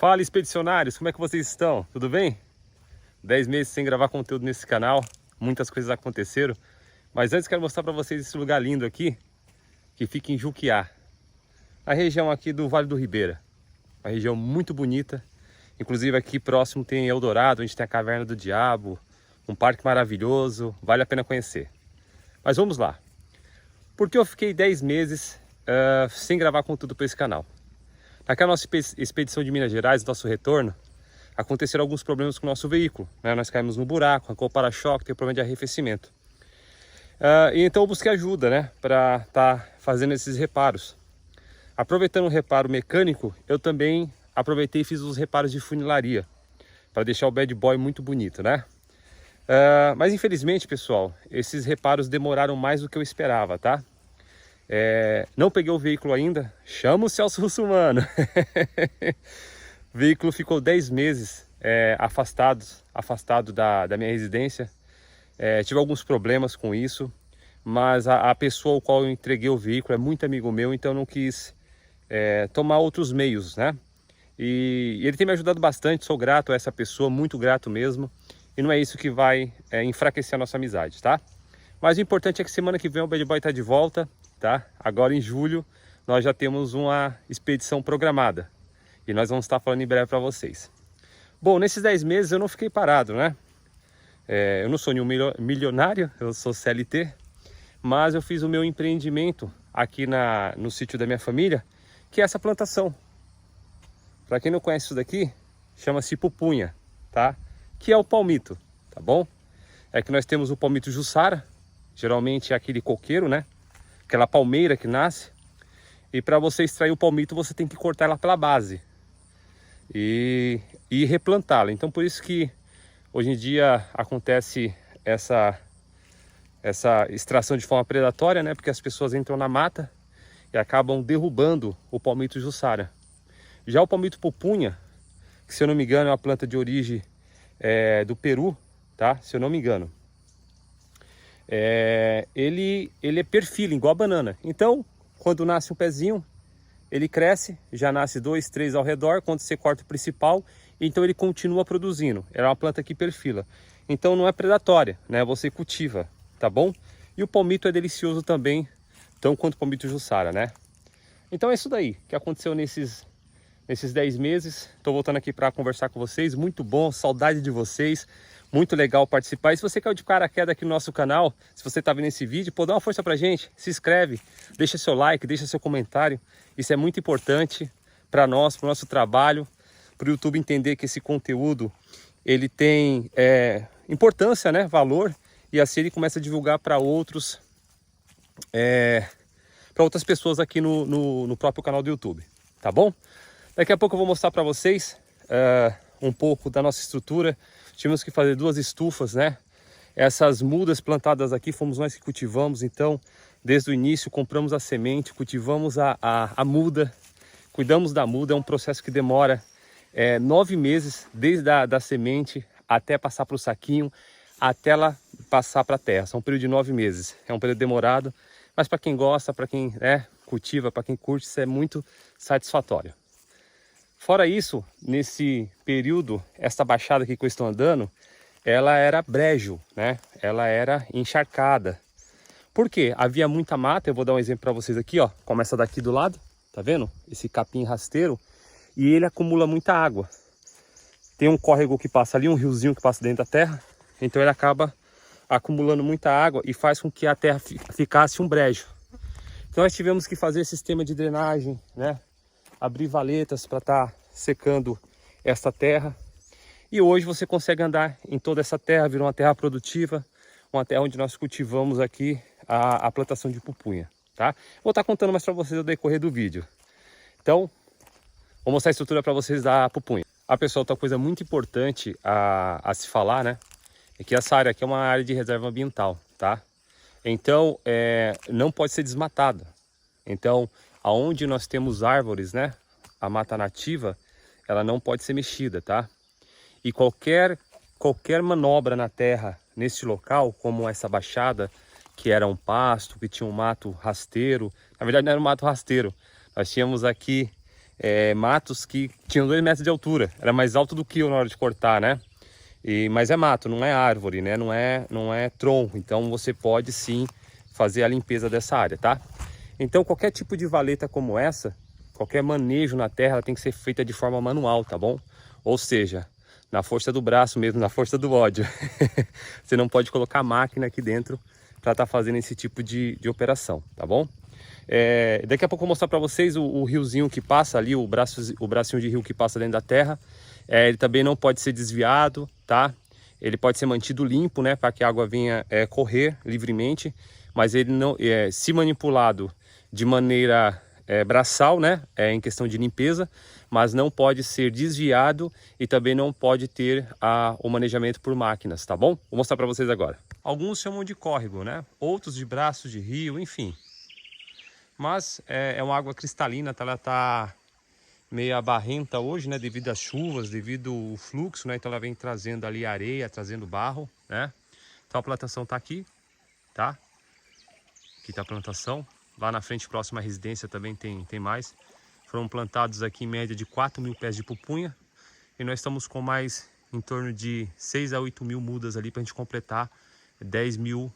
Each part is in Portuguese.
Fala, expedicionários, como é que vocês estão? Tudo bem? 10 meses sem gravar conteúdo nesse canal, muitas coisas aconteceram. Mas antes quero mostrar para vocês esse lugar lindo aqui, que fica em Juquiá, a região aqui do Vale do Ribeira. Uma região muito bonita, inclusive aqui próximo tem Eldorado, onde tem a Caverna do Diabo, um parque maravilhoso, vale a pena conhecer. Mas vamos lá. Por que eu fiquei 10 meses sem gravar conteúdo para esse canal? Naquela nossa expedição de Minas Gerais, nosso retorno, aconteceram alguns problemas com o nosso veículo, né? Nós caímos no buraco, arrancou o para-choque, teve problema de arrefecimento. E então eu busquei ajuda, né, para estar fazendo esses reparos. Aproveitando o reparo mecânico, eu também aproveitei e fiz os reparos de funilaria, para deixar o bad boy muito bonito, né? Mas infelizmente, pessoal, esses reparos demoraram mais do que eu esperava, tá? Não peguei o veículo ainda, chama o Celso Russomano. O veículo ficou 10 meses afastado da minha residência. Tive alguns problemas com isso, mas a pessoa ao qual eu entreguei o veículo é muito amigo meu, então eu não quis tomar outros meios, né? E ele tem me ajudado bastante, sou grato a essa pessoa, muito grato mesmo. E não é isso que vai enfraquecer a nossa amizade, tá? Mas o importante é que semana que vem o Bad Boy tá de volta, tá? Agora em julho nós já temos uma expedição programada. E nós vamos estar falando em breve para vocês. Bom, nesses 10 meses eu não fiquei parado, né? Eu não sou nenhum milionário, eu sou CLT. Mas eu fiz o meu empreendimento aqui no sítio da minha família, que é essa plantação. Para quem não conhece isso daqui, chama-se pupunha, tá? Que é o palmito, tá bom? É que nós temos o palmito Jussara, geralmente é aquele coqueiro, né? Aquela palmeira que nasce. E para você extrair o palmito, você tem que cortar ela pela base e replantá-la. Então por isso que hoje em dia acontece essa extração de forma predatória, né? Porque as pessoas entram na mata e acabam derrubando o palmito Jussara. Já o palmito pupunha, que se eu não me engano é uma planta de origem do Peru, tá? Se eu não me engano. Ele é perfil, igual a banana. Então, quando nasce um pezinho, ele cresce, já nasce 2, 3 ao redor. Quando você corta o principal, então ele continua produzindo. É uma planta que perfila. Então não é predatória, né? Você cultiva, tá bom? E o palmito é delicioso também, tão quanto o palmito Jussara, né? Então é isso daí que aconteceu nesses 10 meses. Tô voltando aqui para conversar com vocês. Muito bom, saudade de vocês. Muito legal participar. E se você caiu de paraquedas aqui no nosso canal, se você tá vendo esse vídeo, pô, dá uma força pra gente. Se inscreve, deixa seu like, deixa seu comentário. Isso é muito importante para nós, para o nosso trabalho, para o YouTube entender que esse conteúdo ele tem importância, né? Valor. E assim ele começa a divulgar para outras pessoas aqui no próprio canal do YouTube. Tá bom? Daqui a pouco eu vou mostrar para vocês um pouco da nossa estrutura. Tivemos que fazer 2 estufas, né? Essas mudas plantadas aqui fomos nós que cultivamos. Então, desde o início, compramos a semente, cultivamos a muda, cuidamos da muda. É um processo que demora 9 meses, desde a semente até passar para o saquinho, até ela passar para a terra. São um período de 9 meses. É um período demorado, mas para quem gosta, para quem cultiva, para quem curte, isso é muito satisfatório. Fora isso, nesse período, essa baixada aqui que eu estou andando, ela era brejo, né? Ela era encharcada. Por quê? Havia muita mata. Eu vou dar um exemplo para vocês aqui, ó. Começa daqui do lado, tá vendo? Esse capim rasteiro. E ele acumula muita água. Tem um córrego que passa ali, um riozinho que passa dentro da terra. Então ele acaba acumulando muita água e faz com que a terra ficasse um brejo. Então nós tivemos que fazer sistema de drenagem, né? Abrir valetas para estar secando esta terra. E hoje você consegue andar em toda essa terra, virou uma terra produtiva, uma terra onde nós cultivamos aqui a plantação de pupunha, tá? Vou estar contando mais para vocês no decorrer do vídeo. Então, vou mostrar a estrutura para vocês da pupunha. Pessoal, outra coisa muito importante a se falar, né? É que essa área aqui é uma área de reserva ambiental, tá? Então, não pode ser desmatada. Então, aonde nós temos árvores, né? A mata nativa, ela não pode ser mexida, tá? E qualquer manobra na terra neste local, como essa baixada, que era um pasto, que tinha um mato rasteiro. Na verdade não era um mato rasteiro. Nós tínhamos aqui matos que tinham 2 metros de altura. Era mais alto do que eu na hora de cortar, né? Mas é mato, não é árvore, né? Não é tronco. Então você pode sim fazer a limpeza dessa área, tá? Então qualquer tipo de valeta como essa, qualquer manejo na terra, ela tem que ser feita de forma manual, tá bom? Ou seja, na força do braço mesmo, na força do ódio. Você não pode colocar máquina aqui dentro para estar fazendo esse tipo de operação, tá bom? Daqui a pouco eu vou mostrar para vocês o riozinho que passa ali, o bracinho de rio que passa dentro da terra. Ele também não pode ser desviado, tá? Ele pode ser mantido limpo, né, para que a água venha correr livremente, mas ele não, se manipulado de maneira braçal, né, em questão de limpeza, mas não pode ser desviado e também não pode ter o manejamento por máquinas, tá bom? Vou mostrar para vocês agora. Alguns chamam de córrego, né? Outros de braço de rio, enfim. Mas é uma água cristalina, tá? Ela tá meio barrenta hoje, né? Devido às chuvas, devido ao fluxo, né? Então ela vem trazendo ali areia, trazendo barro, né? Então a plantação tá aqui, tá? Aqui tá a plantação. Lá na frente, próxima à residência, também tem mais. Foram plantados aqui em média de 4.000 pés de pupunha. E nós estamos com mais em torno de 6 a 8 mil mudas ali para a gente completar 10.000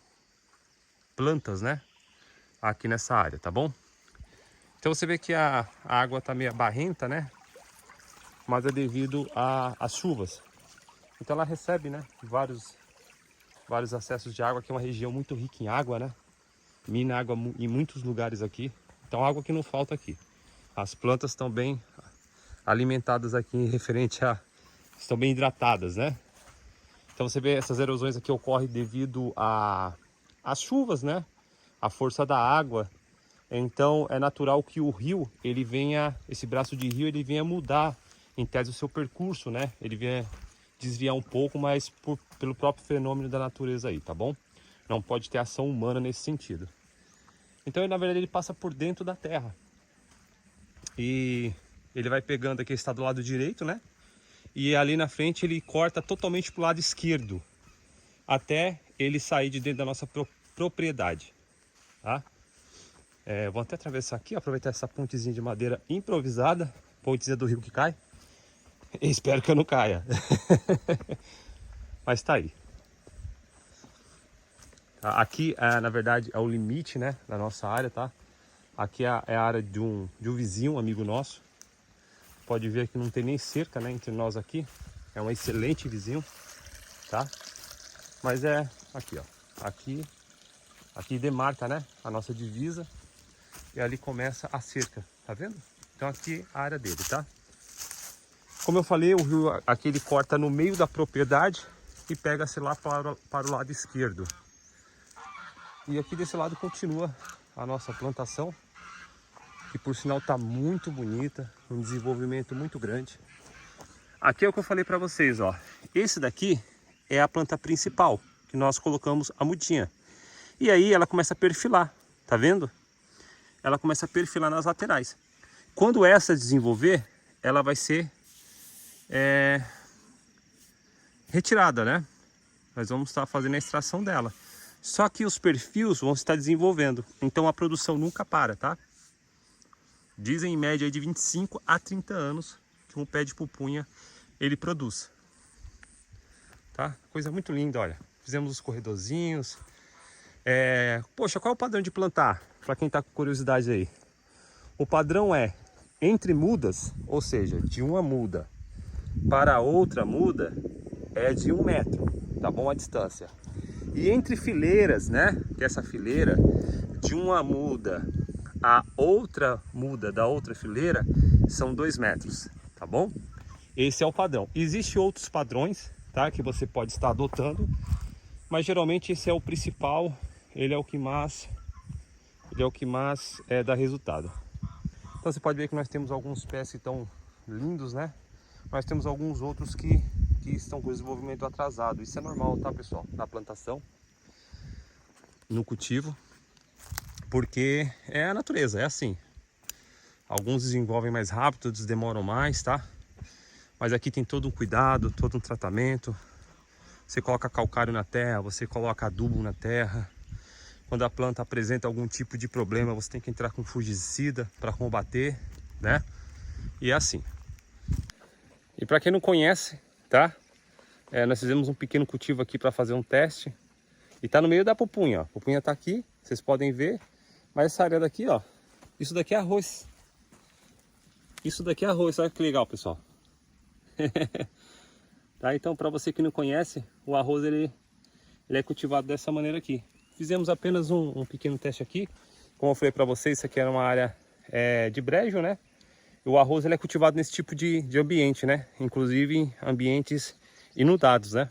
plantas, né? Aqui nessa área, tá bom? Então você vê que a água tá meio barrenta, né? Mas é devido às chuvas. Então ela recebe, né? Vários acessos de água. Aqui é uma região muito rica em água, né? Mina água em muitos lugares aqui. Então água que não falta aqui. As plantas estão bem alimentadas aqui referente estão bem hidratadas, né? Então você vê essas erosões aqui ocorrem devido às chuvas, né? A força da água. Então é natural que o rio, esse braço de rio, ele venha mudar em tese o seu percurso, né? Ele venha desviar um pouco, mas pelo próprio fenômeno da natureza aí, tá bom? Não pode ter ação humana nesse sentido. Então na verdade ele passa por dentro da terra. E ele vai pegando aqui, está do lado direito, né? E ali na frente ele corta totalmente para o lado esquerdo, até ele sair de dentro da nossa propriedade, tá? Vou até atravessar aqui, aproveitar essa pontezinha de madeira improvisada, pontezinha do rio que cai. Espero que eu não caia. Mas tá aí. Aqui, na verdade, é o limite, né, da nossa área, tá? Aqui é a área de um vizinho, um amigo nosso. Pode ver que não tem nem cerca, né, entre nós aqui. É um excelente vizinho, tá? Mas aqui, ó. Aqui demarca, né, a nossa divisa. E ali começa a cerca, tá vendo? Então aqui é a área dele, tá? Como eu falei, o rio aqui ele corta no meio da propriedade e pega-se lá para o lado esquerdo. E aqui desse lado continua a nossa plantação, que por sinal tá muito bonita, um desenvolvimento muito grande. Aqui é o que eu falei para vocês, ó. Esse daqui é a planta principal, que nós colocamos a mudinha. E aí ela começa a perfilar, tá vendo? Ela começa a perfilar nas laterais. Quando essa desenvolver, ela vai ser retirada, né? Nós vamos estar fazendo a extração dela. Só que os perfis vão estar desenvolvendo, então a produção nunca para, tá? Dizem em média aí de 25 a 30 anos que um pé de pupunha ele produz. Tá? Coisa muito linda, olha. Fizemos os corredorzinhos. Poxa, qual é o padrão de plantar? Para quem tá com curiosidade aí. O padrão é entre mudas, ou seja, de uma muda para outra muda é de 1 metro, tá bom? A distância. E entre fileiras, né? Que essa fileira de uma muda a outra muda da outra fileira são 2 metros, tá bom? Esse é o padrão. Existem outros padrões, tá? Que você pode estar adotando, mas geralmente esse é o principal. Ele é o que mais dá resultado. Então você pode ver que nós temos alguns pés que estão lindos, né? Nós temos alguns outros que estão com desenvolvimento atrasado. Isso é normal, tá, pessoal? Na plantação, no cultivo, porque é a natureza, é assim. Alguns desenvolvem mais rápido, outros demoram mais, tá? Mas aqui tem todo um cuidado, todo um tratamento. Você coloca calcário na terra, você coloca adubo na terra. Quando a planta apresenta algum tipo de problema, você tem que entrar com fungicida para combater, né? E é assim. E para quem não conhece, tá? Nós fizemos um pequeno cultivo aqui para fazer um teste. E tá no meio da pupunha, ó. A pupunha tá aqui, vocês podem ver. Mas essa área daqui, ó, isso daqui é arroz. Isso daqui é arroz, olha que legal, pessoal. Tá, então, para você que não conhece, o arroz ele é cultivado dessa maneira aqui. Fizemos apenas um pequeno teste aqui. Como eu falei para vocês, isso aqui era uma área de brejo, né? E o arroz ele é cultivado nesse tipo de ambiente, né? Inclusive em ambientes inundados, né?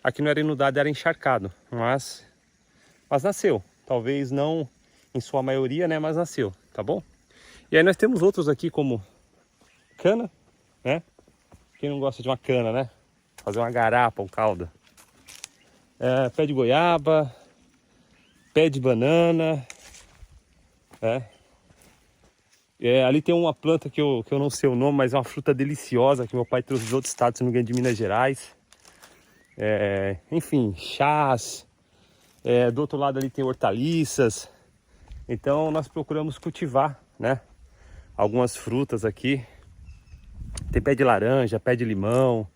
Aqui não era inundado, era encharcado, mas nasceu. Talvez não em sua maioria, né? Mas nasceu, tá bom? E aí nós temos outros aqui como cana, né? Quem não gosta de uma cana, né? Fazer uma garapa ou calda. Pé de goiaba, pé de banana, ali tem uma planta que eu não sei o nome, mas é uma fruta deliciosa que meu pai trouxe de outro estado, se não me engano, de Minas Gerais. Enfim, chás. Do outro lado ali tem hortaliças. Então nós procuramos cultivar, né? Algumas frutas aqui. Tem pé de laranja, pé de limão.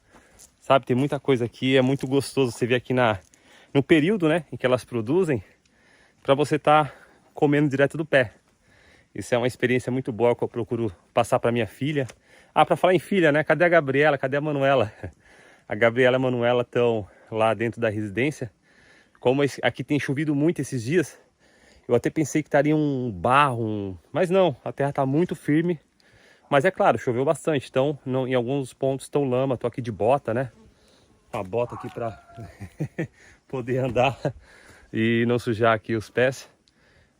Sabe, tem muita coisa aqui. É muito gostoso você ver aqui no período, né, em que elas produzem, para você estar comendo direto do pé. Isso é uma experiência muito boa que eu procuro passar para minha filha. Para falar em filha, né? Cadê a Gabriela? Cadê a Manuela? A Gabriela e a Manuela estão lá dentro da residência. Como aqui tem chovido muito esses dias, eu até pensei que estaria um barro, mas não, a terra está muito firme. Mas é claro, choveu bastante, então em alguns pontos estão lama. Estou aqui de bota, né? Uma bota aqui para poder andar e não sujar aqui os pés.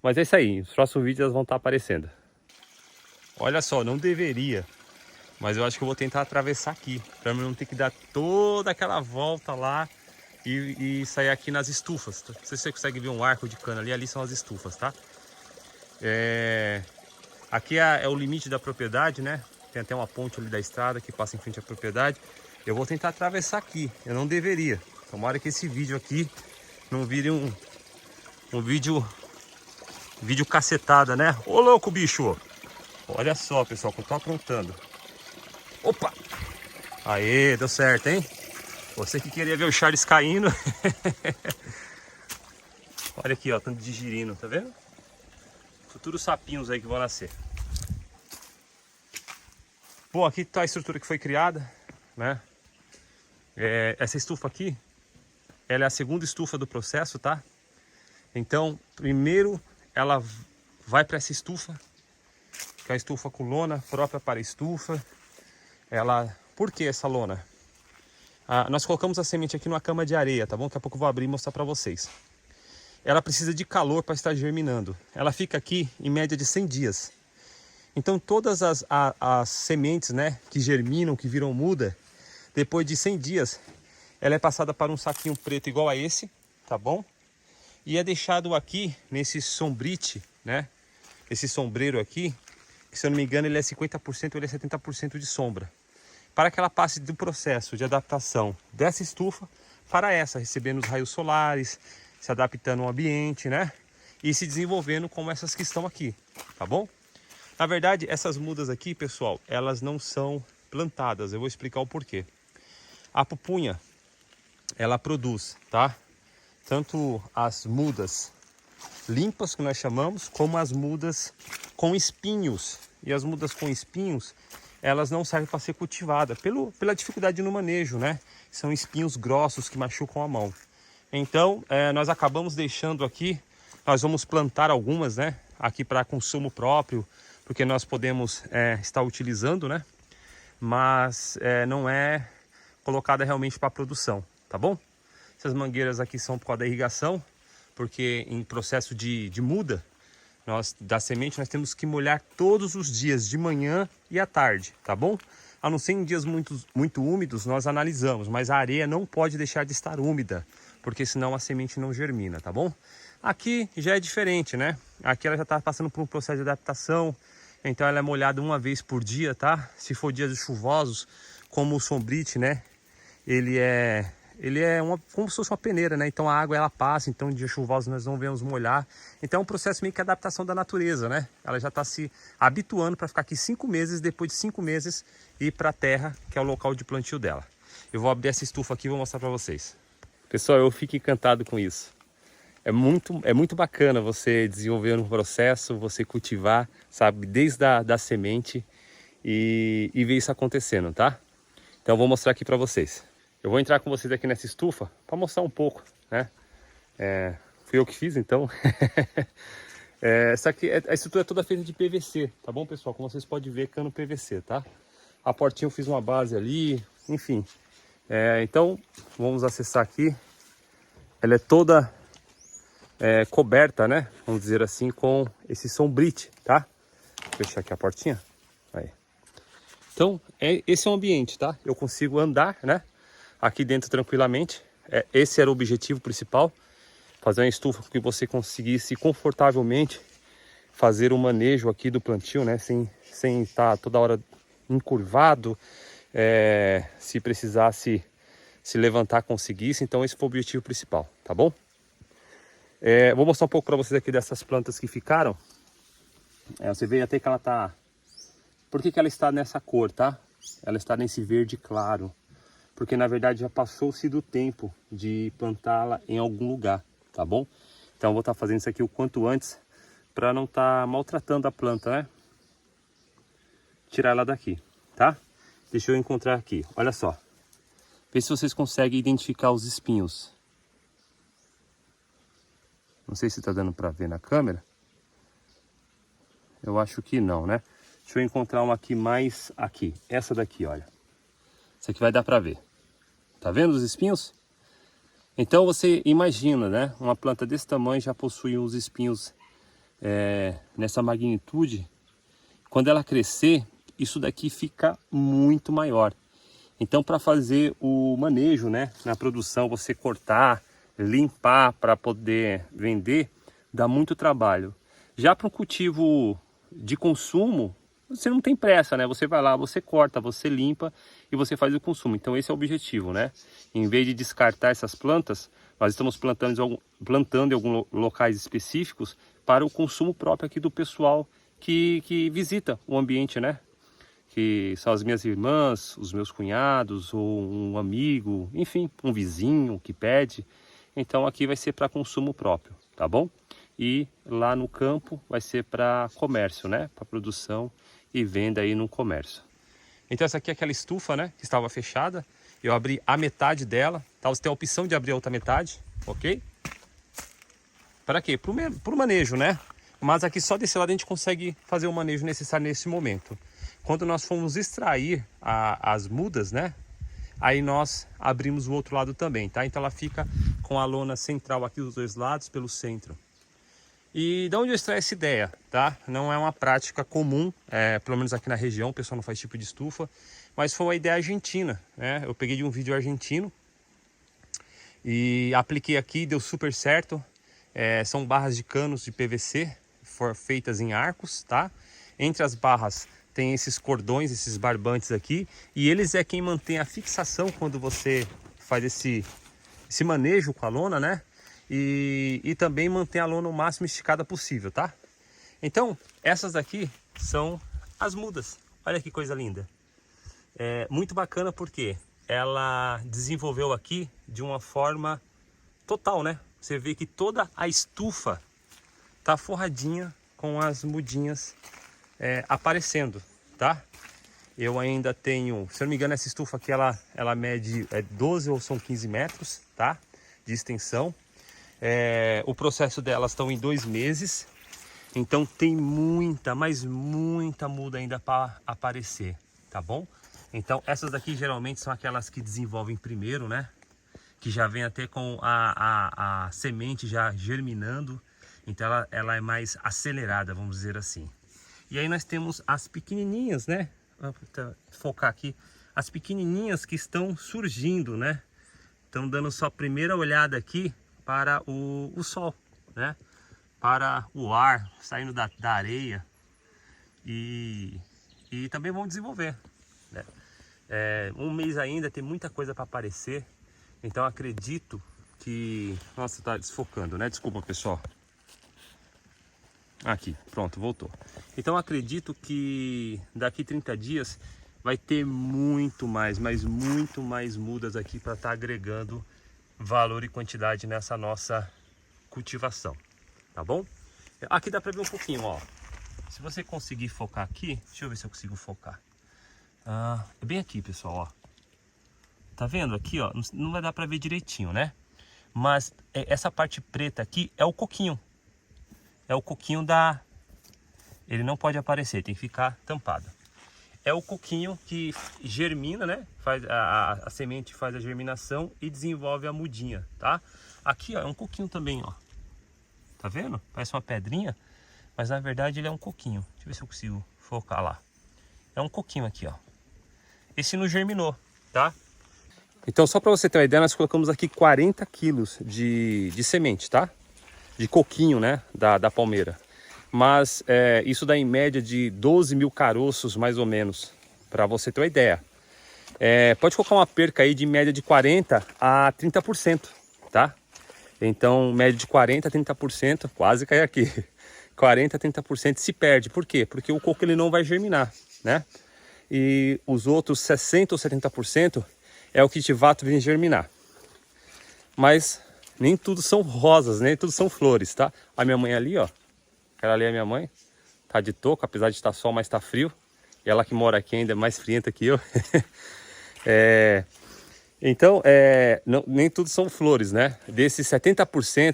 Mas é isso aí, os próximos vídeos elas vão estar aparecendo. Olha só, não deveria, mas eu acho que eu vou tentar atravessar aqui, para não ter que dar toda aquela volta lá e sair aqui nas estufas. Não sei se você consegue ver um arco de cana ali são as estufas, tá? Aqui é o limite da propriedade, né? Tem até uma ponte ali da estrada que passa em frente à propriedade. Eu vou tentar atravessar aqui, eu não deveria. Tomara que esse vídeo aqui não vire um vídeo cacetada, né? Ô louco, bicho! Olha só, pessoal, que eu tô aprontando. Opa! Aê, deu certo, hein? Você que queria ver o Charles caindo. Olha aqui, ó, tanto de girino, tá vendo? Futuros sapinhos aí que vão nascer. Bom, aqui tá a estrutura que foi criada, né? Essa estufa aqui, ela é a segunda estufa do processo, tá? Então, primeiro ela vai para essa estufa, que é a estufa com lona própria para a estufa. Por que essa lona? Nós colocamos a semente aqui numa cama de areia, tá bom? Daqui a pouco eu vou abrir e mostrar para vocês. Ela precisa de calor para estar germinando. Ela fica aqui em média de 100 dias. Então todas as sementes, né, que germinam, que viram muda, depois de 100 dias, ela é passada para um saquinho preto igual a esse, tá bom? E é deixado aqui nesse sombrite, né? Esse sombreiro aqui, que se eu não me engano ele é 50% ou ele é 70% de sombra. Para que ela passe do processo de adaptação dessa estufa para essa, recebendo os raios solares, se adaptando ao ambiente, né? E se desenvolvendo como essas que estão aqui, tá bom? Na verdade, essas mudas aqui, pessoal, elas não são plantadas. Eu vou explicar o porquê. A pupunha, ela produz, tá? Tanto as mudas limpas, que nós chamamos, como as mudas com espinhos. E as mudas com espinhos, elas não servem para ser cultivadas pela dificuldade no manejo, né? São espinhos grossos que machucam a mão. Então, nós acabamos deixando aqui, nós vamos plantar algumas, né? Aqui para consumo próprio, porque nós podemos estar utilizando, né? Mas não é colocada realmente para produção, tá bom? Essas mangueiras aqui são por causa da irrigação, porque em processo de muda da semente nós temos que molhar todos os dias, de manhã e à tarde, tá bom? A não ser em dias muito úmidos, nós analisamos, mas a areia não pode deixar de estar úmida, porque senão a semente não germina, tá bom? Aqui já é diferente, né? Aqui ela já está passando por um processo de adaptação, então ela é molhada uma vez por dia, tá? Se for dias chuvosos, como o sombrite, né? Ele é ele é como se fosse uma peneira, né? Então a água ela passa, então dia chuvoso nós não vemos molhar. Então é um processo meio que adaptação da natureza, né? Ela já está se habituando para ficar aqui 5 meses, depois de 5 meses ir para a terra, que é o local de plantio dela. Eu vou abrir essa estufa aqui e vou mostrar para vocês. Pessoal, eu fico encantado com isso. É muito bacana você desenvolver um processo, você cultivar, sabe, desde da semente e ver isso acontecendo, tá? Então eu vou mostrar aqui para vocês. Eu vou entrar com vocês aqui nessa estufa para mostrar um pouco, né? Fui eu que fiz, então. Essa aqui, a estrutura é toda feita de PVC, tá bom, pessoal? Como vocês podem ver, cano PVC, tá? A portinha eu fiz uma base ali, enfim. Então, vamos acessar aqui. Ela é toda coberta, né? Vamos dizer assim, com esse sombrite, tá? Vou fechar aqui a portinha. Aí. Então, esse é o ambiente, tá? Eu consigo andar, né? Aqui dentro tranquilamente. Esse era o objetivo principal. Fazer uma estufa que você conseguisse confortavelmente fazer o manejo aqui do plantio, né? Sem estar toda hora encurvado. Se precisasse se levantar, conseguisse. Então esse foi o objetivo principal, tá bom? Vou mostrar um pouco para vocês aqui dessas plantas que ficaram. Você vê até que ela tá... Por que ela está nessa cor, tá? Ela está nesse verde claro. Porque na verdade já passou-se do tempo de plantá-la em algum lugar, tá bom? Então eu vou estar fazendo isso aqui o quanto antes para não estar maltratando a planta, né? Tirar ela daqui, tá? Deixa eu encontrar aqui, olha só. Vê se vocês conseguem identificar os espinhos. Não sei se está dando para ver na câmera. Eu acho que não, né? Deixa eu encontrar uma aqui mais aqui. Essa daqui, olha. Essa aqui vai dar para ver. Tá vendo os espinhos? Então você imagina, né? Uma planta desse tamanho já possui uns espinhos nessa magnitude. Quando ela crescer, isso daqui fica muito maior. Então para fazer o manejo, né? Na produção, você cortar, limpar para poder vender, dá muito trabalho. Já para um cultivo de consumo, você não tem pressa, né? Você vai lá, você corta, você limpa e você faz o consumo. Então esse é o objetivo, né? Em vez de descartar essas plantas, nós estamos plantando em alguns locais específicos para o consumo próprio aqui do pessoal que visita o ambiente, né? Que são as minhas irmãs, os meus cunhados, ou um amigo, enfim, um vizinho que pede. Então aqui vai ser para consumo próprio, tá bom? E lá no campo vai ser para comércio, né? Para produção e venda aí no comércio. Então essa aqui é aquela estufa, né? Que estava fechada. Eu abri a metade dela, tá? Você tem a opção de abrir a outra metade, ok? Para quê? Para o manejo, né? Mas aqui só desse lado a gente consegue fazer o manejo necessário nesse momento. Quando nós formos extrair as mudas, né? Aí nós abrimos o outro lado também, tá? Então ela fica com a lona central aqui dos dois lados, pelo centro. E de onde eu extraí essa ideia, tá? Não é uma prática comum, pelo menos aqui na região, o pessoal não faz tipo de estufa. Mas foi uma ideia argentina, né? Eu peguei de um vídeo argentino e apliquei aqui, deu super certo. São barras de canos de PVC, feitas em arcos, tá? Entre as barras tem esses cordões, esses barbantes aqui, e eles é quem mantém a fixação quando você faz esse manejo com a lona, né? E também mantém a lona o máximo esticada possível, tá? Então, essas daqui são as mudas. Olha que coisa linda. Muito bacana porque ela desenvolveu aqui de uma forma total, né? Você vê que toda a estufa tá forradinha com as mudinhas aparecendo, tá? Eu ainda tenho, se eu não me engano, essa estufa aqui ela mede 12 ou são 15 metros, tá? De extensão. O processo delas estão em 2 meses. Então tem muita, mas muita muda ainda para aparecer, tá bom? Então essas daqui geralmente são aquelas que desenvolvem primeiro, né? Que já vem até com a semente já germinando. Então ela é mais acelerada, vamos dizer assim. E aí nós temos as pequenininhas, né? Vou focar aqui. As pequenininhas que estão surgindo, né? Estão dando sua primeira olhada aqui para o sol, né? Para o ar, saindo da areia. E também vão desenvolver, né? Um mês ainda, tem muita coisa para aparecer. Então acredito que... Nossa, tá desfocando, né? Desculpa, pessoal. Aqui, pronto, voltou. Então acredito que daqui 30 dias vai ter muito mais, mas muito mais mudas aqui para estar agregando valor e quantidade nessa nossa cultivação, tá bom? Aqui dá para ver um pouquinho, ó. Se você conseguir focar aqui, deixa eu ver se eu consigo focar. É bem aqui, pessoal, ó. Tá vendo aqui, ó? Não vai dar para ver direitinho, né? Mas essa parte preta aqui é o coquinho. É o coquinho da... Ele não pode aparecer, tem que ficar tampado. É o coquinho que germina, né? Faz a semente faz a germinação e desenvolve a mudinha, tá? Aqui, ó, é um coquinho também, ó. Tá vendo? Parece uma pedrinha, mas na verdade ele é um coquinho. Deixa eu ver se eu consigo focar lá. É um coquinho aqui, ó. Esse não germinou, tá? Então, só para você ter uma ideia, nós colocamos aqui 40 quilos de semente, tá? De coquinho, né, da palmeira. Mas isso dá em média de 12 mil caroços, mais ou menos, para você ter uma ideia. Pode colocar uma perca aí de média de 40 a 30%, tá? Então, média de 40 a 30%, quase cai aqui. 40 a 30% se perde. Por quê? Porque o coco ele não vai germinar, né? E os outros 60 ou 70% é o que de fato vem germinar. Mas nem tudo são rosas, nem tudo são flores, tá? A minha mãe ali, ó. Aquela ali é a minha mãe. Tá de touca, apesar de estar sol, mas tá frio. E ela que mora aqui ainda é mais frienta que eu. Então, nem tudo são flores, né? Desses 70%,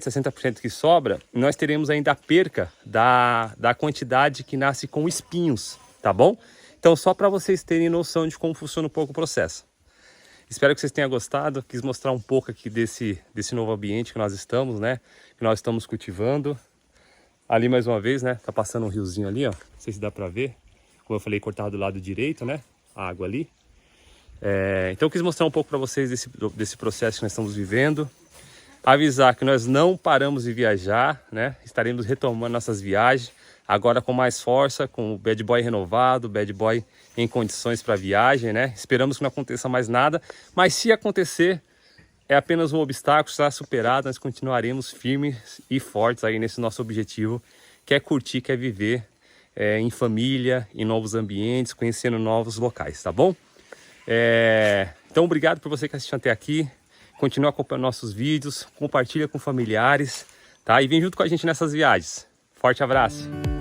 60% que sobra, nós teremos ainda a perca da quantidade que nasce com espinhos, tá bom? Então, só para vocês terem noção de como funciona um pouco o processo. Espero que vocês tenham gostado. Quis mostrar um pouco aqui desse novo ambiente que nós estamos, né? Que nós estamos cultivando. Ali mais uma vez, né? Tá passando um riozinho ali, ó. Não sei se dá pra ver. Como eu falei, cortado do lado direito, né? A água ali. Então eu quis mostrar um pouco para vocês desse processo que nós estamos vivendo. Avisar que nós não paramos de viajar, né? Estaremos retomando nossas viagens. Agora com mais força, com o Bad Boy renovado, o Bad Boy em condições para viagem, né? Esperamos que não aconteça mais nada, mas se acontecer, é apenas um obstáculo, será superado, nós continuaremos firmes e fortes aí nesse nosso objetivo, que é curtir, que é viver em família, em novos ambientes, conhecendo novos locais, tá bom? Então, obrigado por você que assistiu até aqui, continua acompanhando nossos vídeos, compartilha com familiares, tá? E vem junto com a gente nessas viagens. Forte abraço!